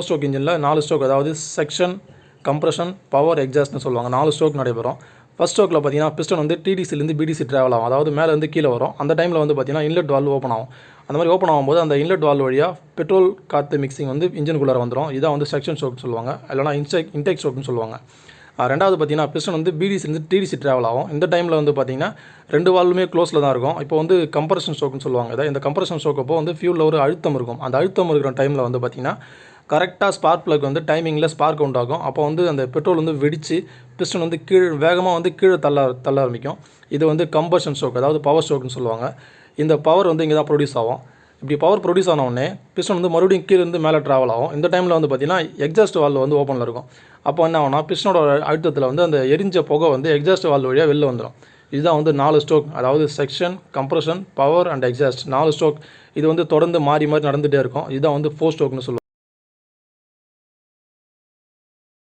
Stroke இன்ஜினில் 4 stroke, அதாவது section, compression, power, எக்ஸாஸ்ட்னு சொல்லுவாங்க. 4 ஸ்ட்ரோக் நடைபெறும். ஃபஸ்ட் ஸ்ட்ரோக்கில் பார்த்தீங்கன்னா பிஸ்டன் வந்து டிடிசிலேருந்து பிடிசி ட்ராவல் ஆகும். அதாவது மேலேருந்து கீழே வரும். அந்த டைமில் வந்து பார்த்தீங்கன்னா இன்லெட் வால்வு ஓப்பன் ஆகும். அந்த மாதிரி ஓப்பன் ஆகும்போது அந்த இன்லெட் வால்வு வழியாக பெட்ரோல் காற்று மிக்சிங் வந்து இன்ஜினுக்குள்ளே வந்துடும். இதான் வந்து செக்ஷன் ஸ்ட்ரோக்னு சொல்லுவாங்க, இல்லைனா இன்டேக் ஸ்ட்ரோக்னு சொல்லுவாங்க. ரெண்டாவது பார்த்தீங்கன்னா பிஸ்டன் வந்து பிடிசிலேருந்து டிடிசி ட்ராவல் ஆகும். இந்த டைமில் வந்து பார்த்தீங்கன்னா 2 வால்வுமே க்ளோஸில் தான் இருக்கும். இப்போ வந்து கம்ப்ரஷன் ஸ்ட்ரோக்னு சொல்லுவாங்க. இந்த கம்ப்ரஷன் ஸ்ட்ரோக் அப்போ வந்து ஃபியூலில் ஒரு அழுத்தம் இருக்கும். அந்த அழுத்தம் இருக்கிற டைமில் வந்து பார்த்தீங்கன்னா கரெக்டாக ஸ்பார்க் ப்ளக் வந்து டைமிங்கில் ஸ்பார்க் உண்டாகும். அப்போ வந்து அந்த பெட்ரோல் வந்து வெடித்து பிஸ்டன் வந்து வேகமாக வந்து கீழே தள்ள ஆரம்பிக்கும். இது வந்து கம்பஷன் ஸ்ட்ரோக், அதாவது பவர் ஸ்ட்ரோக்னு சொல்லுவாங்க. இந்த பவர் வந்து இங்கே தான் ப்ரொடியூஸ் ஆகும். இப்படி பவர் ப்ரொடியூஸ் ஆன உடனே பிஸ்டன் வந்து மறுபடியும் கீழேருந்து மேலே ட்ராவல் ஆகும். இந்த டைமில் வந்து பார்த்தீங்கன்னா எக்ஸாஸ்ட் வால்வு வந்து ஓப்பனில் இருக்கும். அப்போ என்ன ஆகும்னா பிஸ்டனோட அழுத்தத்தில் வந்து அந்த எரிஞ்ச புகை வந்து எக்ஸாஸ்ட் வால்வு வழியாக வெளில வந்துடும். இதுதான் வந்து 4 ஸ்ட்ரோக், அதாவது section, compression, power and exhaust 4 stroke. இது வந்து தொடர்ந்து மாறி மாறி நடந்துகிட்டே இருக்கும். இதுதான் வந்து 4 ஸ்ட்ரோக்னு சொல்லுவாங்க.